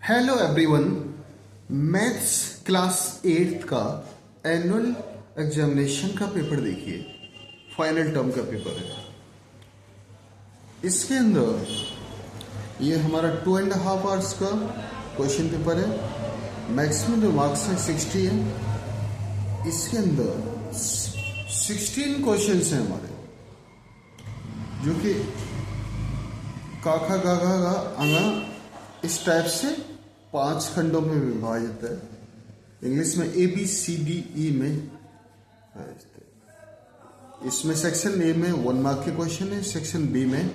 Hello everyone. Maths class 8th का annual examination का paper देखिए, फाइनल टर्म का पेपर है। इसके अंदर ये हमारा 2.5 आवर्स का क्वेश्चन पेपर है। मैक्सिमम जो मार्क्स है 60 है। इसके अंदर 16 क्वेश्चंस हैं हमारे, जो कि काखा गागा गा अंगा इस टाइप से 5 खंडों में विभाजित है। इंग्लिश में ABCDE में विभाजित है। इसमें सेक्शन A में 1 मार्क के क्वेश्चन है, सेक्शन B में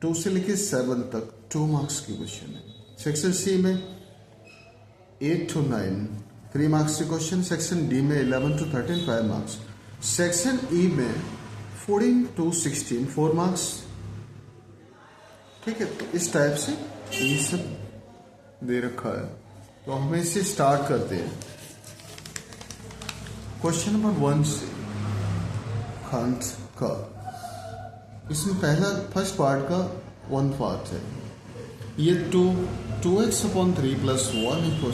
2 से लेकर 7 तक 2 मार्क्स के क्वेश्चन है, सेक्शन C में 8 to 9 3 मार्क्स के क्वेश्चन, सेक्शन D में 11 to 13 5 मार्क्स, सेक्शन E में 14 to 16 4 मार्क्स। ठीक है, तो इस टाइप से ये सब दे रखा है। तो हमें इसे स्टार्ट करते हैं क्वेश्चन नंबर 1 से। खांत का इसमें पहला फर्स्ट पार्ट का 1 पार्ट है। ये 2x/3 + 1 =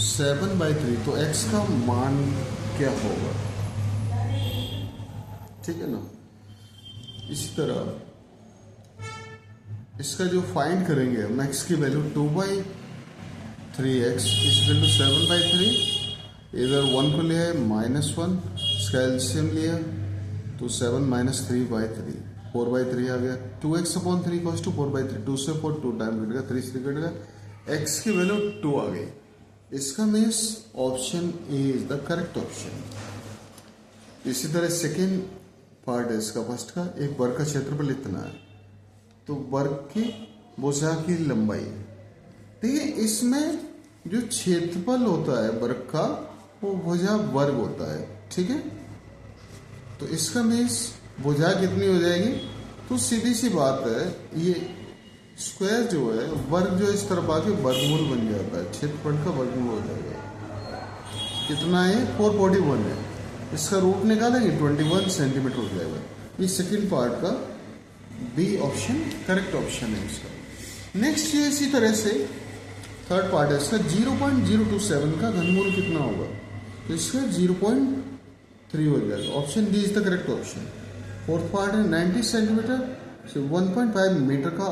7/3। तो x का मान क्या होगा? ठीक है ना। इसी तरह इसका जो फाइंड करेंगे हम, x की वैल्यू 2/3x = 7/3। इधर 1 को लिया है -1, इसका एलसीएम लिया तो 7 - 3/3 4/3 आ गया। 2x/3 = 4/3। 2 से 4 2 टाइम कटेगा, 3 से कटेगा, x की वैल्यू 2 आ गई। इसका means option A is the correct option. इसी तरह सेकेंड पार्ट है इसका, फर्स्ट का, एक वर्ग का क्षेत्रफल इतना है, तो वर्ग की भुजा की लंबाई। ठीक है, इसमें जो क्षेत्रफल होता है वर्ग का वो भुजा वर्ग होता है। ठीक है, तो इसका मीन्स भुजा कितनी हो जाएगी? तो सीधी सी बात है, ये स्क्वायर जो है, वर्ग जो इस तरफ आके वर्गमूल बन जाता है, क्षेत्रफल का वर्गमूल हो जाएगा। कितना है? 441 है। इसका रूट निकालेंगे 21 सेंटीमीटर हो जाएगा। ये सेकेंड पार्ट का बी ऑप्शन करेक्ट ऑप्शन है इसका। नेक्स्ट ये इसी तरह से थर्ड पार्ट है इसका, 0.027 का घनमूल कितना होगा? तो इसका 0.3 हो जाएगा। Option D is the correct option. Fourth part है 90 सेंटीमीटर से 1.5 मीटर का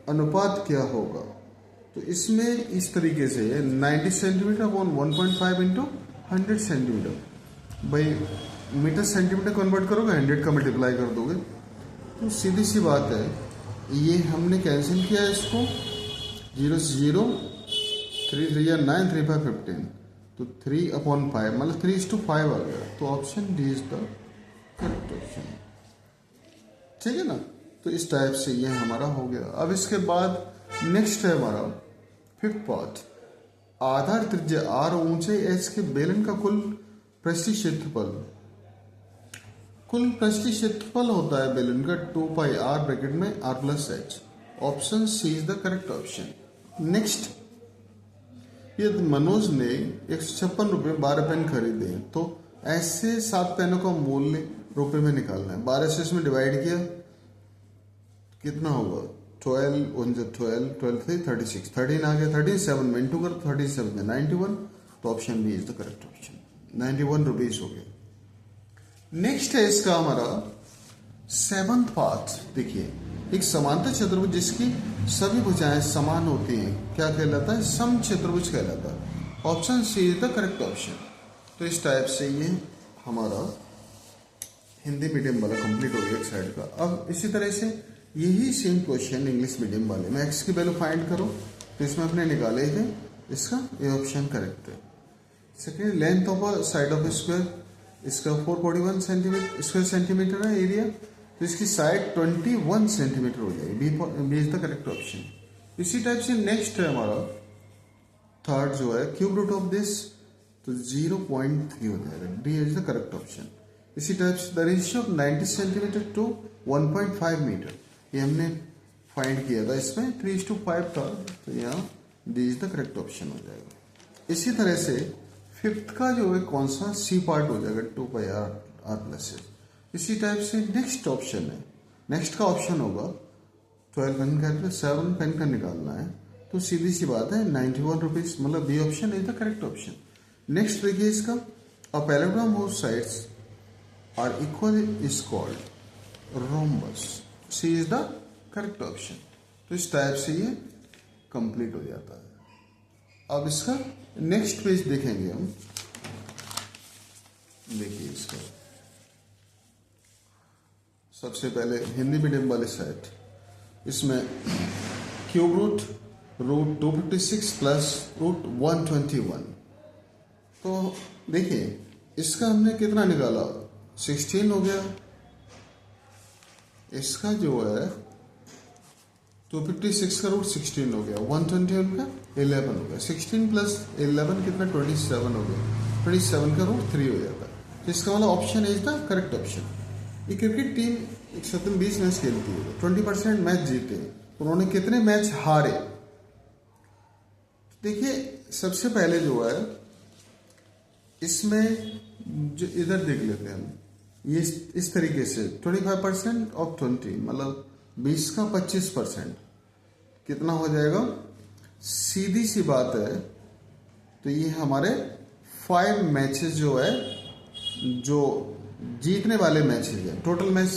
अनुपात क्या होगा? तो इसमें इस तरीके से 90 सेंटीमीटर अपॉन 1.5 इंटू 100 सेंटीमीटर। भाई मीटर सेंटीमीटर कन्वर्ट करोगे, 100 का मल्टीप्लाई कर दोगे, तो सीधी सी बात है, ये हमने कैंसिल किया इसको। 0 से 0 3 3 या 9 3 5 15, तो 3/5 मतलब 3:5 आ गया। तो option D is the correct option. ठीक है ना। तो इस टाइप से ये हमारा हो गया। अब इसके बाद नेक्स्ट है हमारा फिफ्थ पार्ट। आधार त्रिज्या r और ऊंचाई h के बेलन का कुल पृष्ठीय क्षेत्रफल। कुल पृष्ठीय क्षेत्रफल होता है बेलन का 2πr ब्रैकेट में r + h। Option C is the correct option. Next, ये मनोज ने 156 रुपये 12 पेन खरीदे, तो ऐसे 7 पेनों का मूल्य रुपए में निकालना है। 12 से इसमें डिवाइड किया, कितना होगा? 12 × 12 12 3 36 13 आ गया। 37 में इंटू कर, 37 में 91। तो option B is the correct option. 91 rupees हो गए। नेक्स्ट है इसका हमारा 7th पार्ट। देखिए, एक समांतर चतुर्भुज जिसकी सभी भुजाएं समान होती हैं क्या कहलाता है? समचतुर्भुज कहलाता है। Option C is the correct option. तो इस टाइप से ये हमारा हिंदी मीडियम वाला कंप्लीट हो गया एक साइड का। अब इसी तरह से यही सेम क्वेश्चन इंग्लिश मीडियम वाले में, एक्स की वैल्यू फाइंड करो, तो इसमें अपने निकाले थे, इसका ये ऑप्शन करेक्ट है। Second, length of a side of square, इसका 441 स्क्वायर सेंटीमीटर है एरिया, तो इसकी साइड 21 सेंटीमीटर हो जाएगी। B is the correct option. इसी टाइप से नेक्स्ट है हमारा थर्ड जो है, क्यूब रूट ऑफ दिस, तो 0.3 हो जाएगा। D is the correct option. इसी टाइप से the ratio of 90 centimetre to 1.5 metre, ये हमने फाइंड किया था, इसमें 3:5 था, तो यहाँ D is the correct option हो जाएगा। इसी तरह से फिफ्थ का जो है कौन सा? सी पार्ट हो जाएगा, 2πr + h। इसी टाइप से नेक्स्ट ऑप्शन है, नेक्स्ट का ऑप्शन होगा 12 पेन का, 7 पेन का निकालना है, तो तो सीधी सी बात है 91 रुपीज, मतलब B option is the correct option. Next देखिए इसका, a parallelogram whose sides are equal is called rhombus, C is the correct option. तो इस टाइप से ये कंप्लीट हो जाता है। अब इसका नेक्स्ट पेज देखेंगे हम, देखिए इसका सबसे पहले हिंदी मीडियम वाले सेट, इसमें क्यूब रूट 256 प्लस रूट 121। तो देखिए इसका हमने कितना निकाला, 16 हो गया। इसका जो है 256 का रूट 16 हो गया, 121 का 11 हो गया, 16 प्लस 11 कितना 27 हो गया, 27 का रूट 3 हो जाता है। तो इसका वाला option is the correct option. ये क्रिकेट टीम 120 मैच खेलती है, 20% मैच जीते, उन्होंने कितने मैच हारे। देखिए सबसे पहले जो है इसमें जो इधर देख लेते हैं हम, ये इस तरीके से 25% ऑफ 20, मतलब 20 का 25% कितना हो जाएगा, सीधी सी बात है। तो ये हमारे 5 मैचेस जो है, जो जीतने वाले मैचेस है, टोटल मैच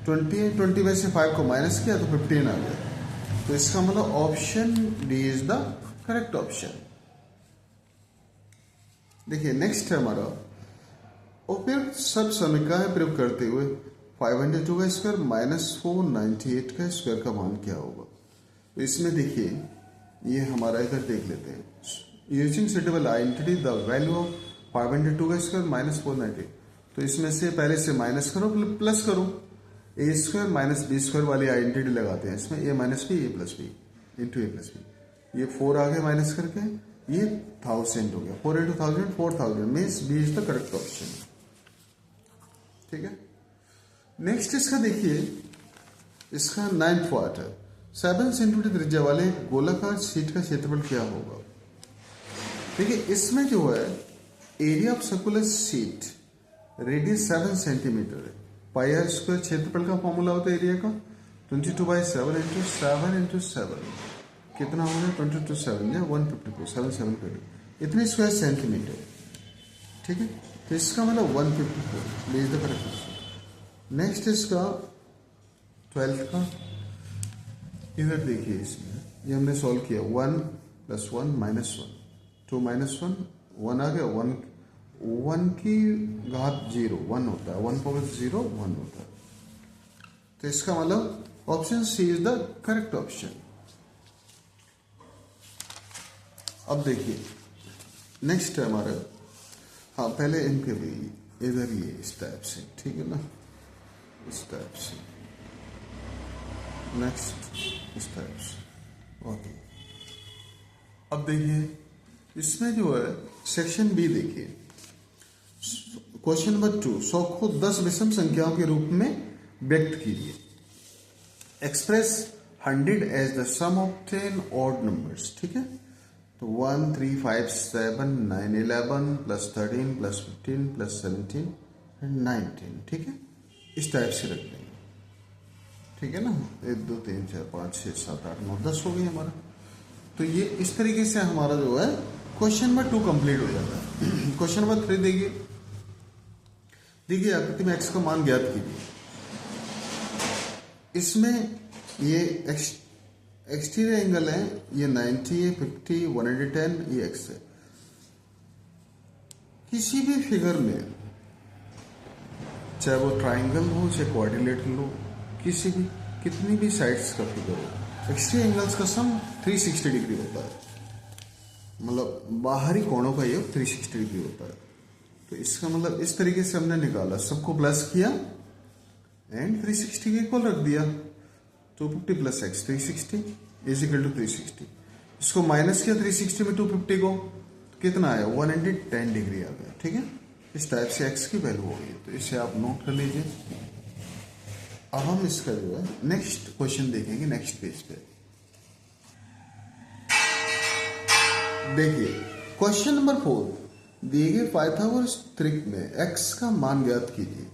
20 है, 20 में से 5 को माइनस किया तो 15 आ गया। तो इसका मतलब option D is the correct option. देखिए नेक्स्ट है हमारा, उपयुक्त सब समीकरण प्रयोग करते हुए 502 का स्क्वायर माइनस 498 का स्क्वायर का मान क्या होगा। तो इसमें देखिए ये हमारा इधर देख लेते हैं, using suitable identity the value of 502 का स्क्वायर माइनस 498। तो इसमें से पहले से माइनस करो प्लस करो, ए स्क्वायर माइनस बी स्क्वायर वाली आइडेंटिटी लगाते हैं इसमें, ए माइनस बी ए प्लस बी इंटू ए प्लस बी। ये 4 आगे माइनस करके ये 1000 हो गया, 4 into 1000 4000 means B is the correct option. ठीक है, नेक्स्ट इसका देखिए, इसका 9th पार्ट है, 7 सेंटीमीटर त्रिज्या वाले गोलाकार शीट का क्षेत्रफल क्या होगा। देखिए इसमें जो है area of circular sheet radius 7 centimetre है, पाई आर स्क्वायर क्षेत्रफल का फॉर्मूला होता है एरिया का 22/7 इंटू 7 इंटू 7 कितना हो गया 22/7 या 152 7 7 कर इतने स्क्वायर सेंटीमीटर। ठीक है, तो इसका मतलब 154 lease the correct answer. Next इसका 12th का, इधर देखिए इसमें ये हमने सॉल्व किया, 1 + 1 -1 2 - 1 1 आ गया, 1 की घात 0 1 होता है, 1 पावर 0 1 होता है। तो इसका मतलब option C is the correct option. अब देखिए नेक्स्ट है हमारा, हाँ पहले इनके भी इधर ये इस टाइप से, ठीक है ना, इस टाइप से, नेक्स्ट इस टाइप से। ओके, अब देखिए इसमें जो है सेक्शन बी देखिए, क्वेश्चन नंबर 2, 100 को 10 विषम संख्याओं के रूप में व्यक्त कीजिए। Express 100 as the sum of 10 odd numbers. ठीक है, तो 1 3 5 7 9 11 + 13 + 15 + 17 एंड 19। ठीक है, इस टाइप से रख देंगे। ठीक है ना, 1 2 3 4 5 6 7 8 9 10 हो गई हमारा। तो ये इस तरीके से हमारा जो है क्वेश्चन नंबर 2 कंप्लीट हो जाता है। क्वेश्चन नंबर 3 देखिए आकृति में एक्स का मान ज्ञात कीजिए। इसमें ये एक्सटीरियर एंगल है, ये 90 है, 50 110 ये एक्स है। किसी भी फिगर में चाहे वो ट्राइंगल हो चाहे क्वाड्रिलेटरल हो, किसी भी कितनी भी साइड्स का फिगर हो, एक्सटीरियर एंगल्स का सम 360 डिग्री होता है, मतलब बाहरी कोणों का योग 360 डिग्री होता है। तो इसका मतलब इस तरीके से हमने निकाला, सबको प्लस किया एंड 360 के इक्वल रख दिया, 250 + x 360 इज इक्वल टू 360। इसको माइनस किया 360 में 250 को, तो कितना आया 110 डिग्री आ गया। ठीक है, इस टाइप से x की वैल्यू हो गई, तो इसे आप नोट कर लीजिए। अब हम इसका जो है नेक्स्ट क्वेश्चन देखेंगे नेक्स्ट पेज पे। देखिए क्वेश्चन नंबर 4, दिए गए पाइथागोरस त्रिक में x का मान ज्ञात कीजिए।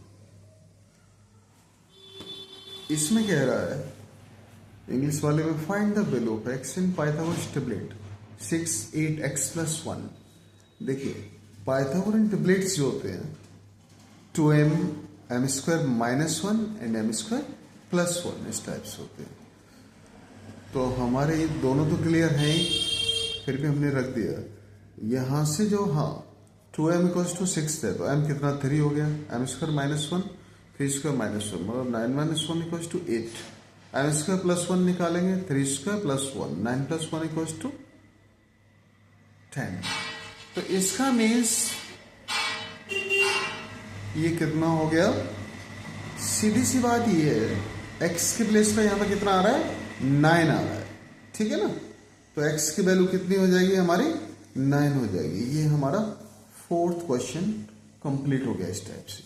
इसमें कह रहा है इंग्लिश वाले में find the value of x in Pythagoras tablet 6 8 x + 1। देखिए पाइथागोरन टेबलेट्स जो होते हैं 2m m² -1 एंड m² +1 इस टाइप से होते हैं। तो हमारे ये दोनों तो क्लियर हैं ही, फिर भी हमने रख दिया यहां से जो 2m = 6 है तो m कितना 3 हो गया, m² -1 3² -1 मतलब 9 - 1 = 8। m² +1 निकालेंगे 3² +1 9 + 1 = 10। तो इसका मीन्स ये कितना हो गया, सीधी सी बात ये है x के प्लेस पे यहां पर कितना आ रहा है 9 आ रहा है, ठीक है ना। तो x की वैल्यू कितनी हो जाएगी हमारी 9 हो जाएगी। ये हमारा 4th क्वेश्चन कंप्लीट हो गया इस टाइप से।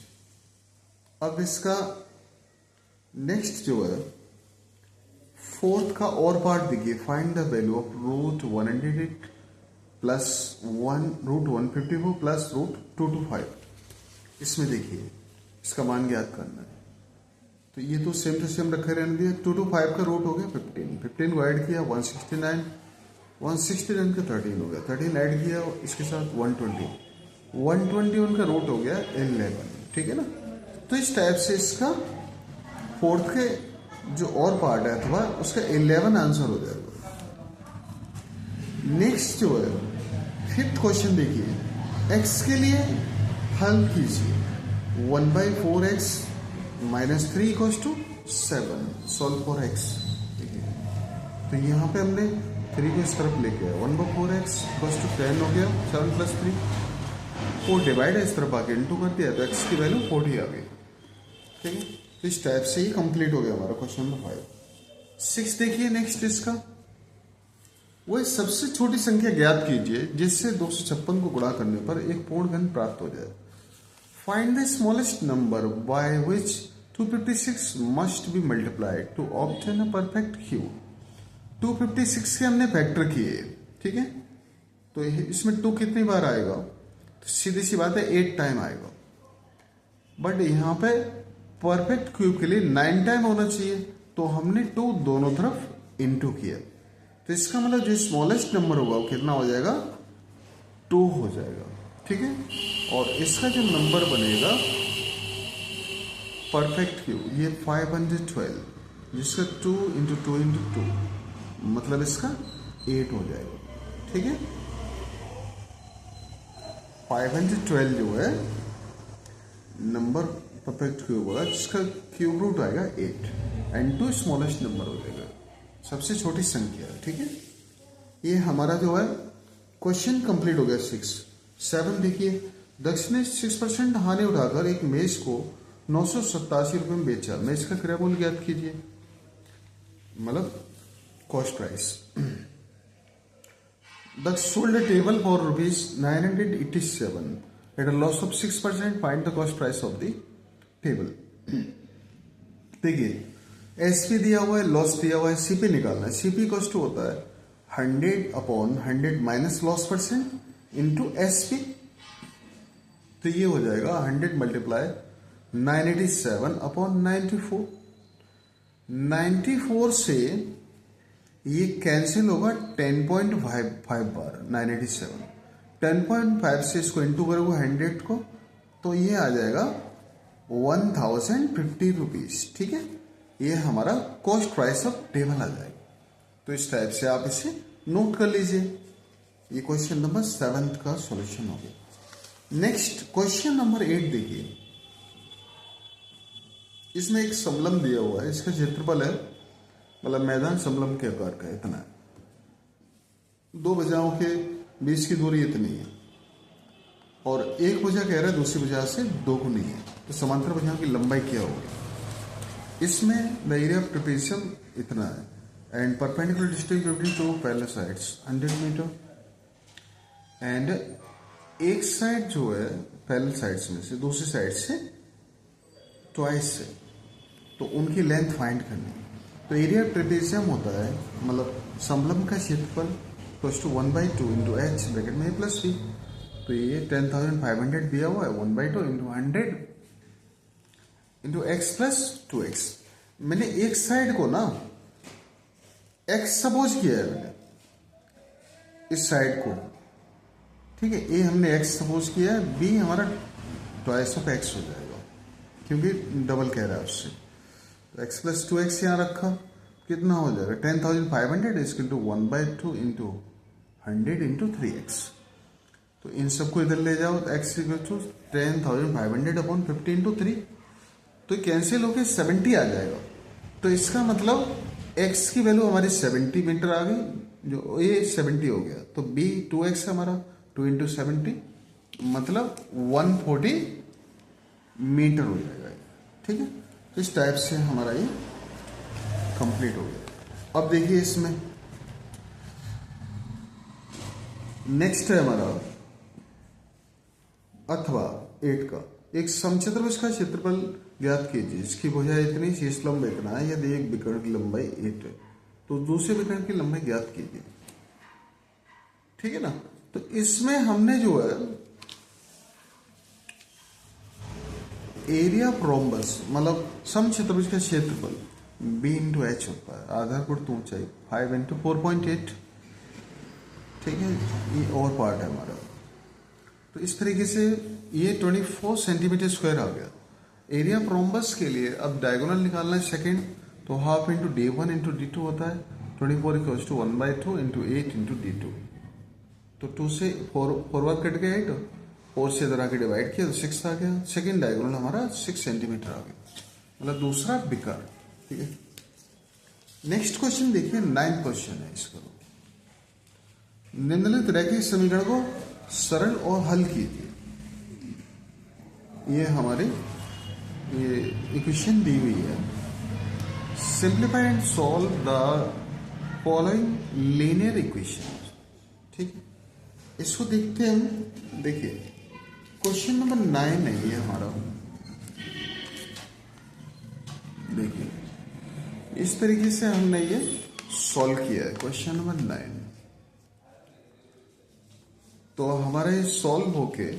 अब इसका नेक्स्ट जो है 4th का और पार्ट देखिए, फाइंड द वैल्यू ऑफ √108 + 1 √154 + √225। इसमें देखिए इसका मान ज्ञात करना है। तो ये तो सेम टू सेम रखे रहने दिया। 225 का रूट हो गया 15 को ऐड किया 169 का 13 हो गया, 13 ऐड किया इसके साथ 121 का रूट हो गया 11, ठीक है ना। तो इस टाइप से इसका 4th के जो और पार्ट है अथवा उसका 11 आंसर हो जाएगा। नेक्स्ट जो है 5th क्वेश्चन देखिए, x के लिए हल कीजिए 1/4x -3 = 7 सॉल्व फॉर x। तो यहाँ पे हमने 3 को इस तरफ लेके आया 1/4x = 10 हो गया 7 + 3 4 डिवाइड है इस तरफ आके इंटू कर दिया तो x की वैल्यू 40 आ गई, ठीक है। तो इस टाइप से ही कंप्लीट हो गया हमारा क्वेश्चन नंबर 5। 6 देखिए नेक्स्ट इसका, वह सबसे छोटी संख्या ज्ञात कीजिए जिससे 256 को गुणा करने पर एक पूर्ण घन प्राप्त हो जाए। Find the smallest number by which 256 must be multiplied to obtain a perfect cube. 256 के हमने फैक्टर किए, ठीक है। तो इसमें 2 कितनी बार आएगा, तो सीधी सी बात है 8 टाइम आएगा। बट यहाँ पे परफेक्ट क्यूब के लिए 9 टाइम होना चाहिए, तो हमने 2 दोनों तरफ इंटू किया। तो इसका मतलब जो स्मॉलेस्ट नंबर होगा वो कितना हो जाएगा 2 हो जाएगा, ठीक है। और इसका जो नंबर बनेगा परफेक्ट क्यूब ये 512 जिसका 2 × 2 × 2 मतलब इसका 8 हो जाएगा, ठीक है। 512 जो है नंबर परफेक्ट क्यूब होगा जिसका क्यूब रूट आएगा 8 एंड 2 स्मॉलेस्ट नंबर हो जाएगा, सबसे छोटी संख्या, ठीक है। ये हमारा जो है क्वेश्चन कंप्लीट हो गया 6। 7 देखिए, दक्ष ने 6% हानि उठाकर एक मेज को 987 रुपये में बेचा। मेज का क्रय मूल्य ज्ञात कीजिए, मतलब cost price. Daksh sold a table for ₹987 at a loss of 6%। Find the cost price of the table. देखिए एसपी दिया हुआ है, लॉस दिया हुआ है, सीपी निकालना है। सीपी कॉस्ट होता है 100/100 माइनस लॉस % इंटू एसपी। तो ये हो जाएगा 100 × 987/94। 94 से ये कैंसिल होगा 10.55 बार 987। 10.5 से इसको इंटू करोगे 100 को तो ये आ जाएगा 1050 रुपीज, ठीक है। ये हमारा कॉस्ट प्राइस ऑफ टेबल आ जाएगा। तो इस टाइप से आप इसे नोट कर लीजिए। ये क्वेश्चन नंबर 7 का सॉल्यूशन हो गया। नेक्स्ट क्वेश्चन नंबर 8 देखिए, इसमें एक समलम दिया हुआ है, इसका क्षेत्रफल है मतलब मैदान समलम के आकार का इतना है, 2 भुजाओं के बीच की दूरी इतनी है और एक भुजा कह रहा है दूसरी भुजा से 2 गुनी है। तो समांतर भुजाओं की लंबाई क्या होगी। इसमें द एरिया ऑफ ट्रेपेजियम इतना है and perpendicular distance between 2 parallel sides 100 metre and एक साइड जो है पैरेलल साइड्स में से दूसरी साइड से ट्वाइस से, तो उनकी लेंथ फाइंड करनी है। तो एरिया ऑफ ट्रेपेजियम होता है मतलब समलंब का क्षेत्रफल = 1/2 × h ब्रैकेट में a+b। तो ये 10,500 दिया हुआ है 1/2 × 100 × x + 2x। मैंने एक साइड को ना एक्स सपोज किया है मैंने इस साइड को, ठीक है, ए हमने एक्स सपोज किया है, बी हमारा ट्वाइस ऑफ एक्स हो जाएगा क्योंकि डबल कह रहा है उससे। तो एक्स प्लस 2x यहाँ रखा, कितना हो जाएगा 10,500 इसके टू 1/2 इंटू 100 इंटू 3x। तो इन सबको इधर ले जाओ तो x equal to 10,500 upon 50 into 3, तो कैंसिल होके 70 आ जाएगा। तो इसका मतलब x की वैल्यू हमारी 70 मीटर आ गई, जो ये 70 हो गया, तो b 2x हमारा 2 इंटू 70 मतलब 140 मीटर हो जाएगा, ठीक है। तो इस टाइप से हमारा ये कंप्लीट हो गया। अब देखिए इसमें नेक्स्ट है हमारा अथवा 8 का, एक समचतुर्भुज का क्षेत्रफल ज्ञात कीजिए, इसकी भुजा इतनी, शीर्ष लंब इतना है, यदि एक विकर्ण की लंबाई 8 है तो दूसरे विकर्ण की लंबाई ज्ञात कीजिए, ठीक है ना। तो इसमें हमने जो है एरिया ऑफ रोम्बस मतलब समचतुर्भुज का क्षेत्रफल b इंटू एच होता है, आधारभूत ऊंचाई 5 इंटू 4.8, ठीक है, ये और पार्ट है हमारा। तो इस तरीके से ये 24 सेंटीमीटर स्क्वायर आ गया। एरिया ऑफ रोम्बस के लिए अब डायगोनल निकालना है सेकेंड, तो half into d1 into d2 होता है, 24 equals to 1/2 into 8 into d2। तो 2 से 4 कट गया 8, 4 से इधर आके डिवाइड किया तो 6 आ गया। सेकेंड डायगोनल हमारा 6 सेंटीमीटर आ गया, मतलब दूसरा विकर्ण, ठीक है। नेक्स्ट क्वेश्चन देखिए, 9th क्वेश्चन है इसका। निम्नलिखित रैखिक समीकरण को सरल और हल कीजिए। ये हमारे ये इक्वेशन दी हुई है। Simplify and solve the following linear equation, ठीक है। इसको देखते हैं हम। देखिए क्वेश्चन नंबर 9 है ये हमारा। देखिए इस तरीके से हमने ये सॉल्व किया है क्वेश्चन नंबर 9। तो हमारा ये सॉल्व होके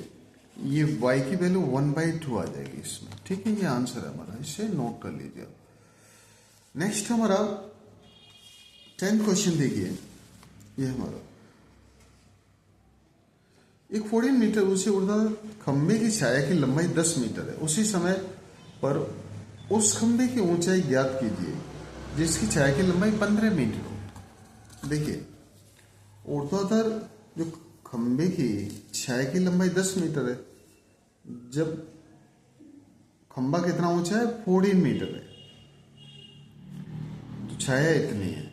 ये y की वैल्यू 1/2 आ जाएगी इसमें, ठीक है। ये आंसर है हमारा, इसे नोट कर लीजिए। नेक्स्ट हमारा 10th क्वेश्चन देखिए। ये हमारा एक 14 मीटर ऊंचे ऊर्ध्वाधर खंबे की छाया की लंबाई 10 मीटर है, उसी समय पर उस खंबे की ऊंचाई ज्ञात कीजिए जिसकी छाया की लंबाई 15 मीटर हो। देखिए ऊर्ध्वाधर जो खंबे की छाया की लंबाई 10 मीटर है, जब खंबा कितना ऊंचा है 14 मीटर है, तो छाया इतनी है,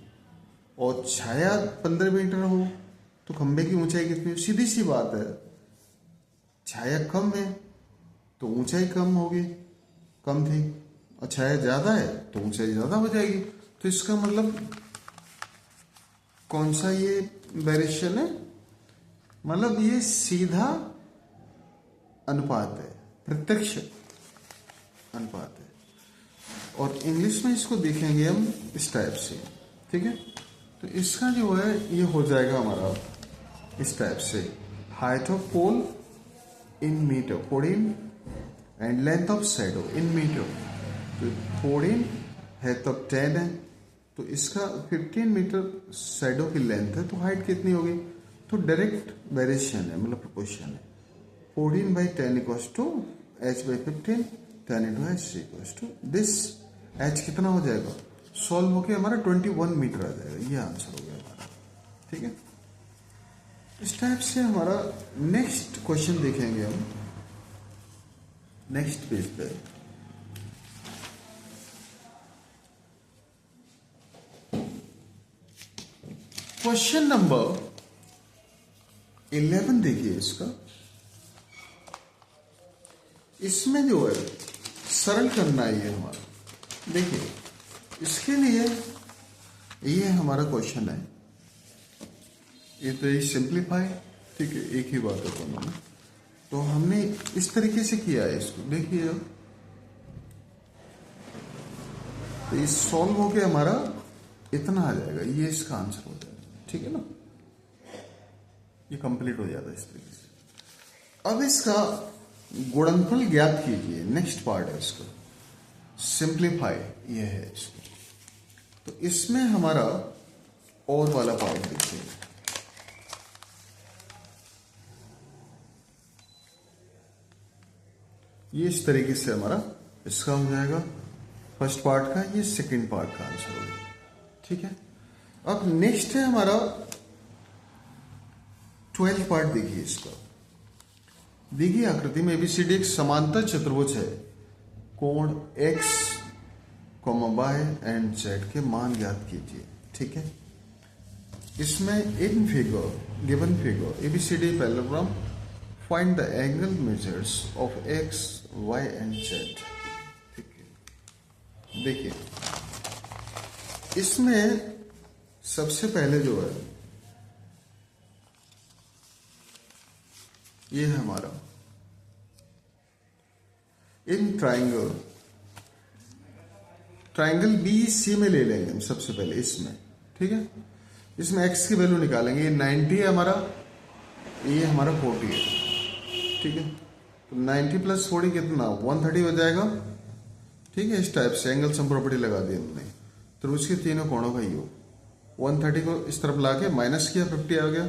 और छाया 15 मीटर हो तो खंबे की ऊंचाई कितनी? सीधी सी बात है, छाया कम है तो ऊंचाई कम होगी, कम थी, और छाया ज्यादा है तो ऊंचाई ज्यादा हो जाएगी। तो इसका मतलब कौन सा ये वेरिएशन है? मतलब ये सीधा अनुपात है, प्रत्यक्ष अनुपात है। और इंग्लिश में इसको देखेंगे हम इस टाइप से, ठीक है। तो इसका जो है ये हो जाएगा हमारा इस टाइप से, height of pole in metre 14 and length of shadow in metre. तो 14 है तब 10 है, तो इसका 15 मीटर शैडो की लेंथ है, तो हाइट कितनी होगी? तो डायरेक्ट वेरिएशन है, मतलब प्रोपोर्शन है। 14/10 equals to h/15, 10 into h equals to this. h कितना हो जाएगा? सॉल्व होके हमारा 21 मीटर आ जाएगा। ये आंसर हो गया हमारा, ठीक है। इस टाइप से हमारा नेक्स्ट क्वेश्चन देखेंगे हम नेक्स्ट पेज पे। क्वेश्चन नंबर 11 देखिए इसका। इसमें जो है सरल करना है ये हमारा। देखिए इसके लिए ये हमारा क्वेश्चन है, ये तो ये सिंप्लीफाई, ठीक है, एक ही बात है दोनों में। तो हमने इस तरीके से किया है इसको, देखिए अब तो ये सॉल्व हो के हमारा इतना आ जाएगा, ये इसका आंसर हो जाएगा, ठीक है ना। ये कंप्लीट हो जाता है इस तरीके से। अब इसका गुणनफल ज्ञात कीजिए, नेक्स्ट पार्ट है इसका, सिंप्लीफाई ये है इसको। तो इसमें हमारा और वाला पार्ट देखिए। ये इस तरीके से हमारा इसका हो जाएगा फर्स्ट पार्ट का, ये सेकंड पार्ट का आंसर होगा। ठीक है, अब नेक्स्ट है हमारा 12th पार्ट। देखिए इसका, देखिए आकृति में एबीसीडी एक समांतर चतुर्भुज है। कोण x, y एंड z के मान ज्ञात कीजिए। ठीक है, इसमें in figure, given figure ABCD parallelogram, find the angle measures of x, y and z। ठीक है, देखिए इसमें सबसे पहले जो है ये है हमारा इन ट्राइंगल बी सी में ले लेंगे हम सबसे पहले इसमें। ठीक है, इसमें x की वैल्यू निकालेंगे। ये 90 है हमारा, ये हमारा 40 है। ठीक है, तो 90 प्लस 40 कितना 130 हो जाएगा। ठीक है, इस टाइप से एंगल सम प्रॉपर्टी लगा दी हमने। तो उसके तीनों कोणों का योग 130 को इस तरफ लाके माइनस किया, 50 आ गया।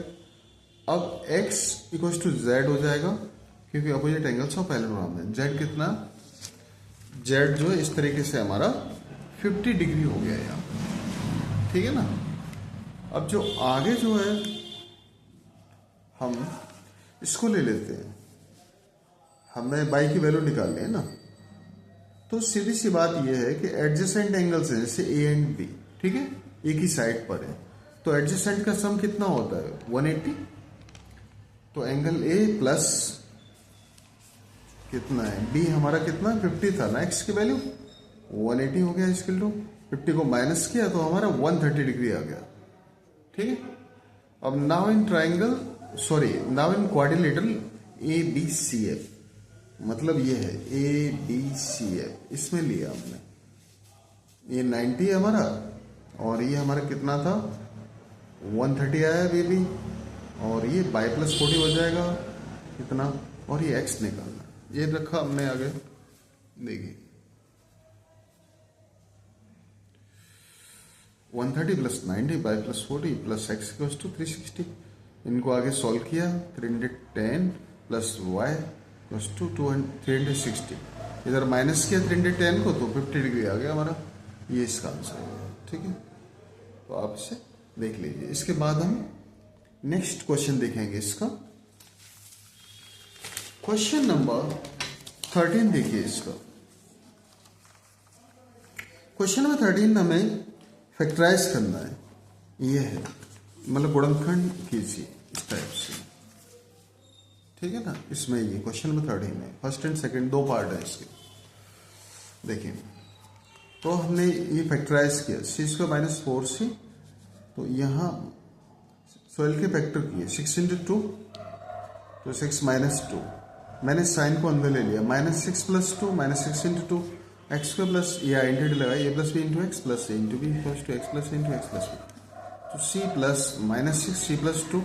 अब x इक्वल टू z हो जाएगा, क्योंकि अपोजिट एंगल्स ऑफ पैरेललोग्राम है। z कितना, z जो है इस तरीके से हमारा 50 डिग्री हो गया यहाँ। ठीक है ना। अब जो आगे जो है हम इसको ले लेते हैं, हमें बाई की वैल्यू निकालनी है ना। तो सीधी सी बात यह है कि एडजेसेंट एंगल्स हैं जैसे ए एंड बी। ठीक है, एक ही साइड पर है, तो एडजेसेंट का सम कितना होता है 180। तो एंगल ए प्लस कितना है बी, हमारा कितना 50 था ना, एक्स की वैल्यू 180 हो गया। इसके लो 50 को माइनस किया तो हमारा 130 डिग्री आ गया। ठीक है, अब now in triangle, sorry now in quadrilateral A B C F, मतलब ये है ए बी सी एफ, इसमें लिया हमने। ये 90 है हमारा, और ये हमारा कितना था 130 आया बेबी, और ये बाई प्लस 40 हो जाएगा कितना, और ये एक्स निकालना। ये रखा हमने आगे, देखिए 130 plus 90 by plus 40 plus x equals to 360। इनको आगे सॉल्व किया, 310 प्लस वाई इक्वल्स टू 360। इधर माइनस किया 310 को तो 50 डिग्री आ गया हमारा। ये इसका आंसर है। ठीक है, तो आप इसे देख लीजिए। इसके बाद हम नेक्स्ट क्वेश्चन देखेंगे इसका। क्वेश्चन नंबर 13 देखिए इसका। क्वेश्चन नंबर 13 हमें फैक्टराइज करना है। ये है मतलब गुणनखंड कीजिए इस टाइप से। ठीक है ना, इसमें ये क्वेश्चन नंबर 13 में फर्स्ट एंड सेकंड दो पार्ट है इसके। देखिए, तो हमने ये फैक्टराइज किया, सी स्क्वायर माइनस 4c, तो यहाँ 12 के फैक्टर किए 6 इंटू 2, तो 6 माइनस 2, मैंने साइन को अंदर ले लिया, minus 6 plus 2 minus 6 into 2, X square plus ये आइडेंटिटी लगाई, A plus B into X plus A into B equals to X plus into X plus B. तो C plus minus 6 C plus 2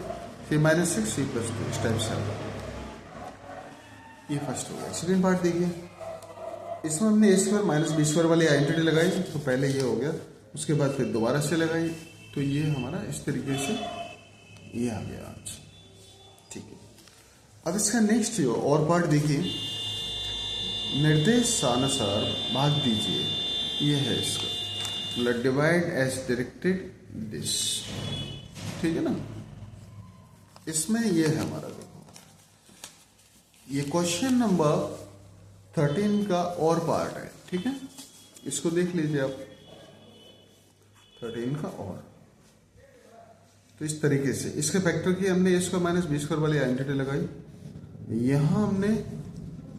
C minus 6 C plus 2 इस type से आ गया। ये first हो गया। Second part देखिए, इसमें हमने A square minus B square वाली आइडेंटिटी लगाई, तो पहले ये हो गया, उसके बाद फिर दोबारा से लगाई, तो ये हमारा इस तरीके से ये आ गया आज। ठीक है, अब इसका नेक्स्ट जो और पार्ट देखिए, निर्देशानुसार भाग दीजिए। ये है इसका, मतलब डिवाइड एज डायरेक्टेड दिस। ठीक है ना, इसमें ये है हमारा, देखो ये क्वेश्चन नंबर 13 का और पार्ट है। ठीक है, इसको देख लीजिए आप, 13 का और, तो इस तरीके से इसके फैक्टर की हमने A square minus B square वाली आइडेंटिटी लगाई, यहां हमने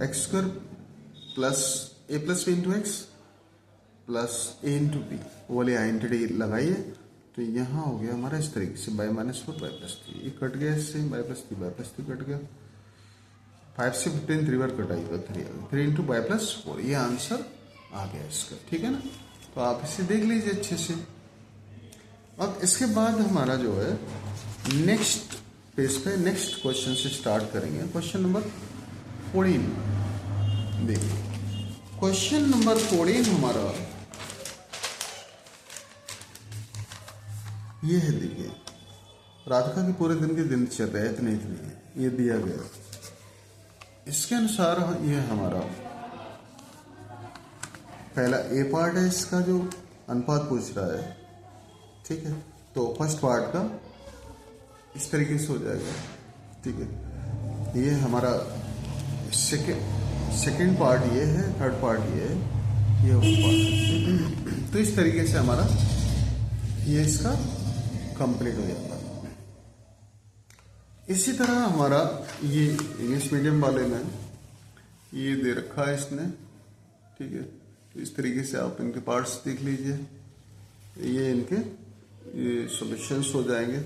X square plus A plus B into X plus A into B वाली आइडेंटिटी लगाई है, तो यहाँ हो गया हमारा इस तरीके से बाई माइनस 4 बाई प्लस 3, ये कट गया इससे, बाई प्लस 3 कट गया, 5 से 15 3 बार कटाएगा, 3 इंटू बाई प्लस 4, ये आंसर आ गया इसका। ठीक है ना, तो आप इसे देख लीजिए अच्छे से। अब इसके बाद हमारा जो है नेक्स्ट पेज पे नेक्स्ट क्वेश्चन से स्टार्ट करेंगे। क्वेश्चन नंबर 14 देखिए, क्वेश्चन नंबर 14 हमारा ये है, देखिए राधिका के पूरे दिन की दिनचर्या इतनी है, ये दिया गया। इसके अनुसार ये हमारा पहला ए पार्ट है, इसका जो अनुपात पूछ रहा है, ठीक है। तो फर्स्ट पार्ट का इस तरीके से हो जाएगा, ठीक है। ये हमारा सेकेंड पार्ट ये है, थर्ड पार्ट ये है, ये वो पार्ट। तो इस तरीके से हमारा ये इसका कंप्लीट हो जाता है। इसी तरह हमारा ये इंग्लिश मीडियम वाले में ये दे रखा है इसने, ठीक है। तो इस तरीके से आप इनके पार्ट्स देख लीजिए, ये इनके ये सॉल्यूशंस हो जाएंगे।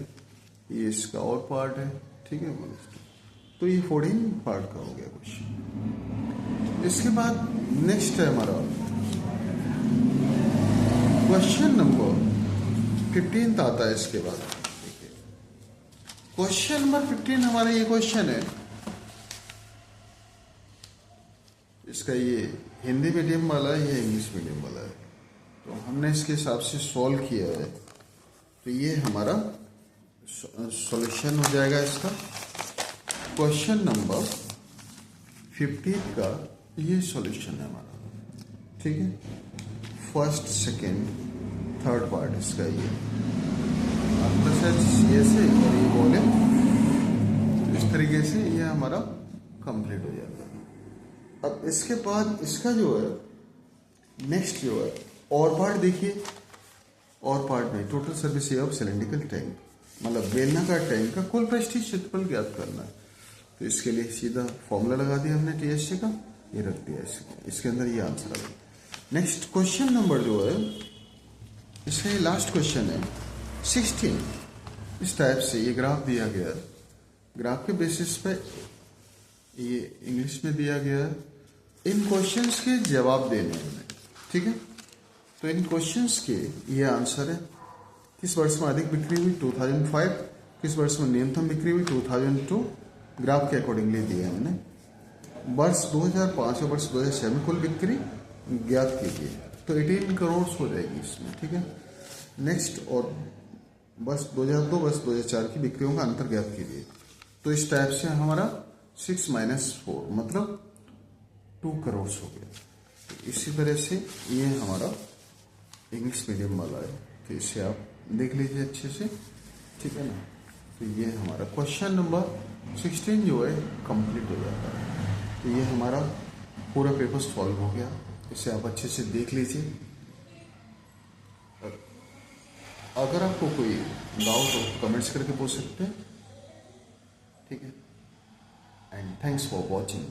ये इसका और पार्ट है, ठीक है। तो ये 14 पार्ट का हो गया क्वेश्चन। इसके बाद नेक्स्ट है हमारा क्वेश्चन नंबर 15 आता है। इसके बाद क्वेश्चन नंबर 15 हमारा ये क्वेश्चन है, इसका ये हिंदी मीडियम वाला है, ये इंग्लिश मीडियम वाला है। तो हमने इसके हिसाब से सॉल्व किया है। तो ये हमारा सॉल्यूशन हो जाएगा इसका। क्वेश्चन नंबर 15 का ये सॉल्यूशन है हमारा, ठीक है। फर्स्ट सेकेंड थर्ड पार्ट इसका ये ये से और ये बोले, इस तरीके से ये हमारा कंप्लीट हो जाता है। अब इसके बाद इसका जो है नेक्स्ट जो है और पार्ट देखिए। और पार्ट में total service area of cylindrical tank, मतलब बेलनाकार टैंक का कुल पृष्ठीय क्षेत्रफल ज्ञात करना है। तो इसके लिए सीधा फॉर्मूला लगा दिया हमने टीएससी का, ये रख दिया इसके अंदर, ये आंसर है। नेक्स्ट क्वेश्चन नंबर जो है इसका ये लास्ट क्वेश्चन है 16। इस टाइप से ये ग्राफ दिया गया है, ग्राफ के बेसिस पे ये इंग्लिश में दिया गया है। इन क्वेश्चंस के जवाब देने हैं, ठीक है। तो इन क्वेश्चंस के ये आंसर है। किस वर्ष में अधिक बिक्री हुई? 2005। किस वर्ष में न्यूनतम बिक्री हुई? 2002। ग्राफ के अकॉर्डिंगली दिया है मैंने। वर्ष 2005 और वर्ष 2007 कुल बिक्री ज्ञात कीजिए। तो 18 करोड़ हो जाएगी इसमें, ठीक है। नेक्स्ट और वर्ष 2002 वर्ष 2004 की बिक्रियों का अंतर ज्ञात कीजिए। तो इस टाइप से हमारा 6 - 4 मतलब 2 करोड़ हो गया। तो इसी तरह से ये हमारा इंग्लिश मीडियम वाला है। तो इसे आप देख लीजिए अच्छे से, ठीक है ना। तो ये हमारा क्वेश्चन नंबर 16 जो है कंप्लीट हो जाता है। तो ये हमारा पूरा पेपर सॉल्व हो गया। इसे आप अच्छे से देख लीजिए। अगर आपको कोई डाउट हो कमेंट्स करके पूछ सकते हैं, ठीक है। And thanks for watching.